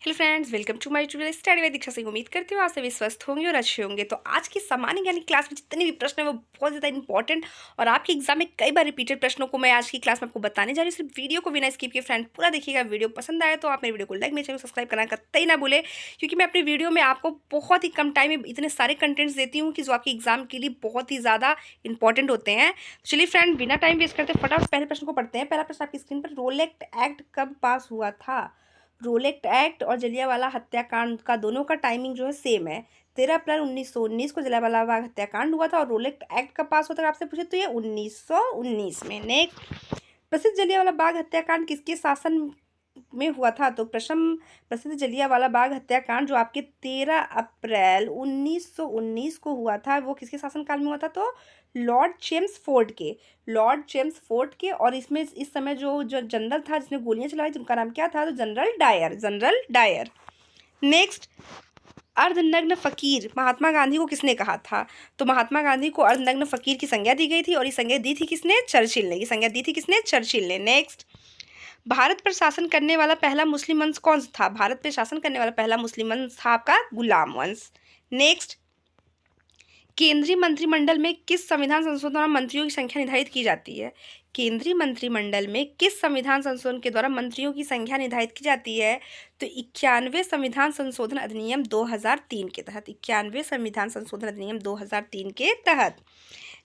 Hello friends, welcome to my YouTube study with Diksha Singh. उम्मीद करती हूँ आप सभी स्वस्थ होंगे और अच्छे होंगे। तो आज की सामान्य ज्ञान की क्लास में जितने भी प्रश्न हैं वो बहुत ज़्यादा इंपॉर्टेंट और आपके एग्जाम में कई बार रिपीटेड प्रश्नों को मैं आज की क्लास में आपको बताने जा रही हूँ। सिर्फ वीडियो को बिना स्किप किए फ्रेंड पूरा देखिएगा। वीडियो पसंद आए तो आप मेरे वीडियो को लाइक, मेरे चैनल को सब्सक्राइब करना कतई ना भूले, क्योंकि मैं अपनी वीडियो में आपको बहुत ही कम टाइम में इतने सारे कंटेंट्स देती हूँ कि जो आपके एग्जाम के लिए बहुत ही ज़्यादा इंपॉर्टेंट होते हैं। तो चलिए फ्रेंड, बिना टाइम वेस्ट करते फटाफट पहले प्रश्न को पढ़ते हैं। पहला प्रश्न आपकी स्क्रीन पर, रोलेक्ट एक्ट कब पास हुआ था? रोलेक्ट एक्ट और जलियांवाला हत्याकांड का दोनों का टाइमिंग जो है सेम है। 13 अप्रैल 1919 को जलियांवाला बाग हत्याकांड हुआ था और रोलेक्ट एक्ट कब पास होता है आपसे पूछे तो ये 1919 में। नेक्स्ट, प्रसिद्ध जलियांवाला बाग हत्याकांड किसके शासन में हुआ था? तो प्रसिद्ध जलियांवाला बाग हत्याकांड जो आपके 13 अप्रैल 1919 को हुआ था वो किसके शासनकाल में हुआ था? तो लॉर्ड जेम्स फोर्ड के। और इसमें इस समय जो जो जनरल था जिसने गोलियां चलाई थी उनका नाम क्या था? तो जनरल डायर। नेक्स्ट, अर्धनग्न फकीर महात्मा गांधी को किसने कहा था? तो महात्मा गांधी को अर्धनग्न फकीर की संज्ञा दी गई थी और ये संज्ञा दी थी किसने? चर्चिल ने। नेक्स्ट, भारत पर शासन करने वाला पहला मुस्लिम वंश कौन सा था? भारत पर शासन करने वाला पहला मुस्लिम वंश था आपका गुलाम वंश। नेक्स्ट, केंद्रीय मंत्रिमंडल में किस संविधान संशोधन द्वारा मंत्रियों की संख्या निर्धारित की जाती है? केंद्रीय मंत्रिमंडल में किस संविधान संशोधन के द्वारा मंत्रियों की संख्या निर्धारित की जाती है? तो 91 संविधान संशोधन अधिनियम 2003 के तहत। 91 संविधान संशोधन अधिनियम 2003 के तहत।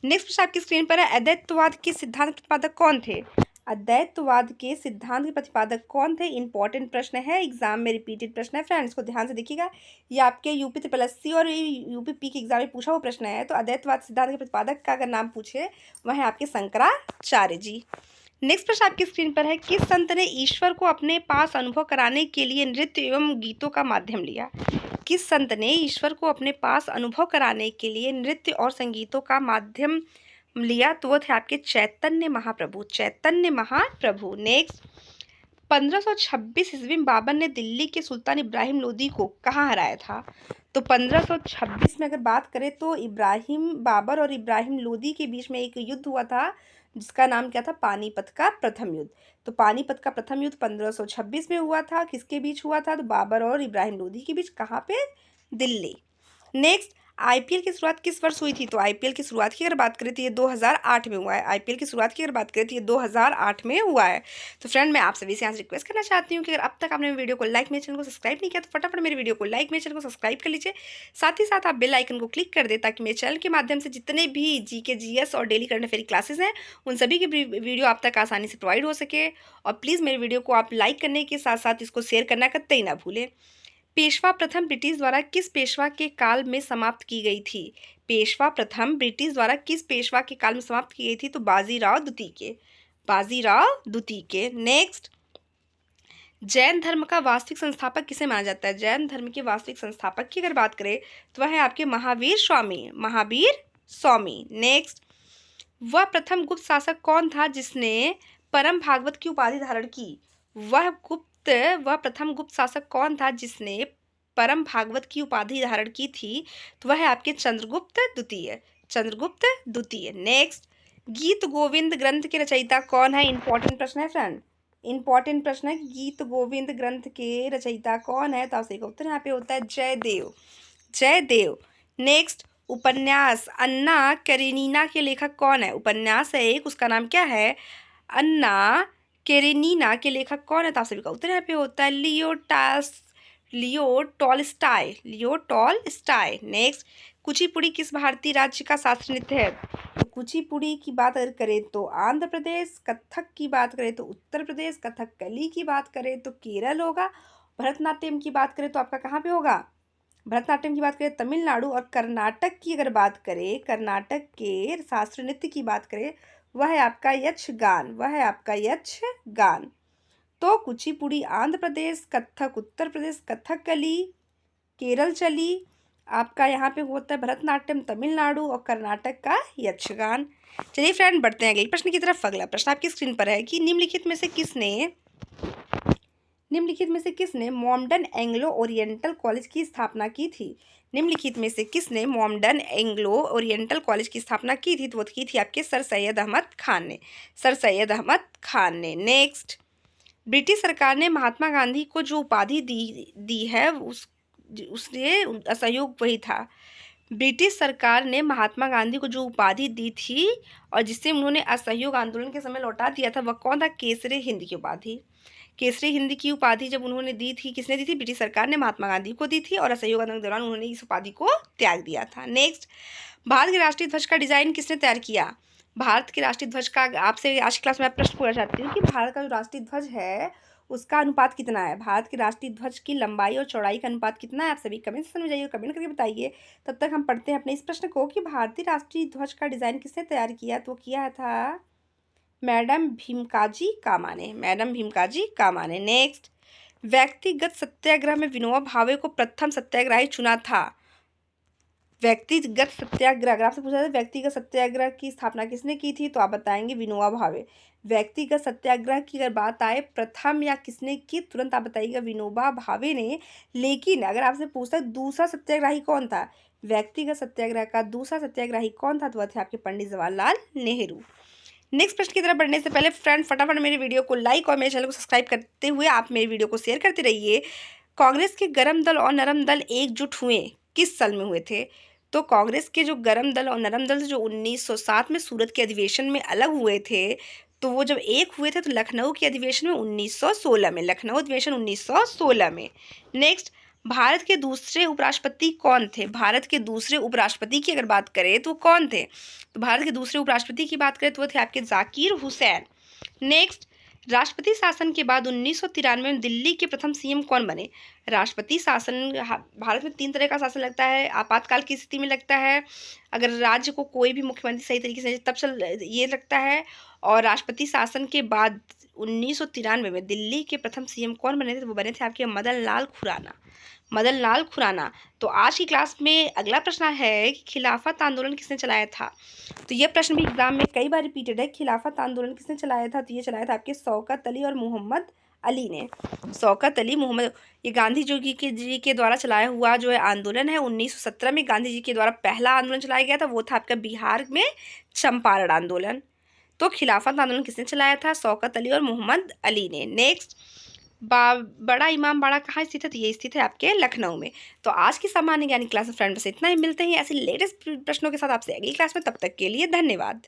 नेक्स्ट प्रश्न आपकी स्क्रीन पर है, अद्वैतवाद के सिद्धांत प्रतिपादक कौन थे? अद्वैतवाद के सिद्धांत के प्रतिपादक कौन थे? इंपॉर्टेंट प्रश्न है, एग्जाम में रिपीटेड प्रश्न है फ्रेंड्स, को ध्यान से देखिएगा। ये आपके यूपी SSC और यूपी के एग्जाम में पूछा हुआ प्रश्न है। तो अद्वैतवाद सिद्धांत के प्रतिपादक का अगर नाम पूछे वह है आपके शंकराचार्य जी। नेक्स्ट प्रश्न आपकी स्क्रीन पर है, किस संत ने ईश्वर को अपने पास अनुभव कराने के लिए नृत्य एवं गीतों का माध्यम लिया? किस संत ने ईश्वर को अपने पास अनुभव कराने के लिए नृत्य और संगीतों का माध्यम लिया? तो वो थे आपके चैतन्य महाप्रभु। नेक्स्ट, 1526 ईस्वी में बाबर ने दिल्ली के सुल्तान इब्राहिम लोदी को कहाँ हराया था? तो 1526 में अगर बात करें तो बाबर और इब्राहिम लोदी के बीच में एक युद्ध हुआ था जिसका नाम क्या था? पानीपत का प्रथम युद्ध। तो पानीपत का प्रथम युद्ध 1526 में हुआ था। किसके बीच हुआ था? तो बाबर और इब्राहिम लोदी के बीच। कहाँ पे? दिल्ली। नेक्स्ट, आईपीएल की शुरुआत किस वर्ष हुई थी? तो आईपीएल की शुरुआत की अगर बात करें तो ये 2008 में हुआ है। आईपीएल की शुरुआत की अगर बात करें तो ये 2008 में हुआ है। तो फ्रेंड, मैं आप सभी से यहाँ से रिक्वेस्ट करना चाहती हूँ कि अगर अब तक आपने वीडियो को लाइक, मेरे चैनल को सब्सक्राइब नहीं किया तो फटाफट मेरे वीडियो को लाइक, मेरे चैनल को सब्सक्राइब कर लीजिए। साथ ही साथ आप बेल आइकन को क्लिक कर दे ताकि मेरे चैनल के माध्यम से जितने भी जीके, जीएस और डेली करंट अफेयर क्लासेस हैं उन सभी की वीडियो आप तक आसानी से प्रोवाइड हो सके। और प्लीज़ मेरे वीडियो को आप लाइक करने के साथ साथ इसको शेयर करना कतई ना भूलें। पेशवा प्रथम ब्रिटिश द्वारा किस पेशवा के काल में समाप्त की गई थी? पेशवा प्रथम ब्रिटिश द्वारा किस पेशवा के काल में समाप्त की गई थी? तो बाजीराव द्वितीय के। नेक्स्ट, जैन धर्म का वास्तविक संस्थापक किसे माना जाता है? जैन धर्म के वास्तविक संस्थापक की अगर बात करें तो वह है आपके महावीर स्वामी। नेक्स्ट, वह प्रथम गुप्त शासक कौन था जिसने परम भागवत की उपाधि धारण की? वह प्रथम गुप्त शासक कौन था जिसने परम भागवत की उपाधि धारण की थी? तो वह है आपके चंद्रगुप्त द्वितीय। नेक्स्ट, गीत गोविंद ग्रंथ के रचयिता कौन है? इंपॉर्टेंट प्रश्न है फ्रेंड, इंपॉर्टेंट प्रश्न है। गीत गोविंद ग्रंथ के रचयिता कौन है? तो आप सही का उत्तर यहाँ पे होता है जयदेव। नेक्स्ट, उपन्यास अन्ना कैरेनिना के लेखक कौन है? उपन्यास है एक, उसका नाम क्या है? अन्ना कैरेनिना के लेखक कौन है? तो आप सभी का उत्तर यहाँ पे होता है लियो टॉलस्टॉय। नेक्स्ट, कुचिपुड़ी किस भारतीय राज्य का शास्त्रीय नृत्य है? तो कुचिपुड़ी की बात अगर करें तो आंध्र प्रदेश, कथक की बात करें तो उत्तर प्रदेश, कथकली की बात करें तो केरल होगा, भरतनाट्यम की बात करें तो आपका कहाँ पे होगा? भरतनाट्यम की बात करें तमिलनाडु, और कर्नाटक की अगर बात करें, कर्नाटक के शास्त्रीय नृत्य की बात करें वह है आपका यक्षगान। तो कुचिपुड़ी आंध्र प्रदेश, कथक उत्तर प्रदेश, कथकली केरल चली, आपका यहाँ पे होता है भरतनाट्यम तमिलनाडु, और कर्नाटक का यक्षगान। चलिए फ्रेंड, बढ़ते हैं अगले प्रश्न की तरफ। अगला प्रश्न आपकी स्क्रीन पर है कि निम्नलिखित में से किसने मॉमडन एंग्लो ओरिएंटल कॉलेज की स्थापना की थी? निम्नलिखित में से किसने मॉमडन एंग्लो ओरिएंटल कॉलेज की स्थापना की थी? तो वो की थी आपके सर सैयद अहमद खान ने। नेक्स्ट, ब्रिटिश सरकार ने महात्मा गांधी को जो उपाधि दी है उसने असहयोग वही था। ब्रिटिश सरकार ने महात्मा गांधी को जो उपाधि दी थी और जिससे उन्होंने असहयोग आंदोलन के समय लौटा दिया था, वह कौन था? केसरी हिंद की उपाधि। केसरी हिंद की उपाधि जब उन्होंने दी थी, किसने दी थी? ब्रिटिश सरकार ने महात्मा गांधी को दी थी और असहयोग आंदोलन के दौरान उन्होंने इस उपाधि को त्याग दिया था। नेक्स्ट, भारत के राष्ट्रीय ध्वज का डिजाइन किसने तैयार किया? भारत के राष्ट्रीय ध्वज का आपसे आज की क्लास में प्रश्न पूछना चाहती हूँ कि भारत का जो राष्ट्रीय ध्वज है उसका अनुपात कितना है? भारत के राष्ट्रीय ध्वज की लंबाई और चौड़ाई का अनुपात कितना है? आप सभी कमेंट सेक्शन में जाइए और कमेंट करके बताइए। तब तक हम पढ़ते हैं अपने इस प्रश्न को कि भारतीय राष्ट्रीय ध्वज का डिजाइन किसने तैयार किया? तो किया था मैडम भीमकाजी कामा ने। मैडम भीमकाजी कामा ने। नेक्स्ट, व्यक्तिगत सत्याग्रह में विनोबा भावे को प्रथम सत्याग्रही चुना था। व्यक्तिगत सत्याग्रह, अगर आपसे पूछा जाए व्यक्तिगत सत्याग्रह की स्थापना किसने की थी, तो आप बताएंगे विनोबा भावे। व्यक्तिगत सत्याग्रह की अगर बात आए प्रथम या किसने की, तुरंत आप बताइएगा विनोबा भावे ने। लेकिन अगर आपसे पूछता है दूसरा सत्याग्रही कौन था, व्यक्तिगत सत्याग्रह का दूसरा सत्याग्रही कौन था, तो वह थे आपके पंडित जवाहरलाल नेहरू। नेक्स्ट प्रश्न की तरफ बढ़ने से पहले फ्रेंड फटाफट मेरे वीडियो को लाइक और मेरे चैनल को सब्सक्राइब करते हुए आप मेरे वीडियो को शेयर करते रहिए। कांग्रेस के गरम दल और नरम दल एकजुट हुए किस साल में हुए थे? तो कांग्रेस के जो गरम दल और नरम दल जो 1907 में सूरत के अधिवेशन में अलग हुए थे, तो वो जब एक हुए थे तो लखनऊ के अधिवेशन में 1916 में, लखनऊ अधिवेशन 1916 में। नेक्स्ट, भारत के दूसरे उपराष्ट्रपति कौन थे? भारत के दूसरे उपराष्ट्रपति की अगर बात करें तो कौन थे? तो भारत के दूसरे उपराष्ट्रपति की बात करें तो वो थे आपके जाकिर हुसैन। नेक्स्ट, राष्ट्रपति शासन के बाद 1993 में दिल्ली के प्रथम सीएम कौन बने? राष्ट्रपति शासन भारत में 3 तरह का शासन लगता है। आपातकाल की स्थिति में लगता है, अगर राज्य को कोई भी मुख्यमंत्री सही तरीके से तब चल ये लगता है। और राष्ट्रपति शासन के बाद 1993 में दिल्ली के प्रथम सीएम कौन बने थे? तो वो बने थे आपके मदन लाल खुराना। मदन लाल खुराना। तो आज की क्लास में अगला प्रश्न है कि खिलाफत आंदोलन किसने चलाया था? तो ये प्रश्न भी एग्जाम में कई बार रिपीटेड है। खिलाफत आंदोलन किसने चलाया था? तो ये चलाया था आपके शौकत अली और मोहम्मद अली ने। शौकत अली मोहम्मद, ये गांधी जी के द्वारा चलाया हुआ जो है आंदोलन है। 1917 में गांधी जी के द्वारा पहला आंदोलन चलाया गया था, वो था आपका बिहार में चंपारण आंदोलन। तो खिलाफत आंदोलन किसने चलाया था? शौकत अली और मोहम्मद अली ने। नेक्स्ट, बड़ा इमाम बाड़ा कहाँ स्थित है? तो ये स्थित है आपके लखनऊ में। तो आज की सामान्य ज्ञान क्लास में फ्रेंड बस इतना ही। मिलते हैं ऐसे लेटेस्ट प्रश्नों के साथ आपसे अगली क्लास में। तब तक के लिए धन्यवाद।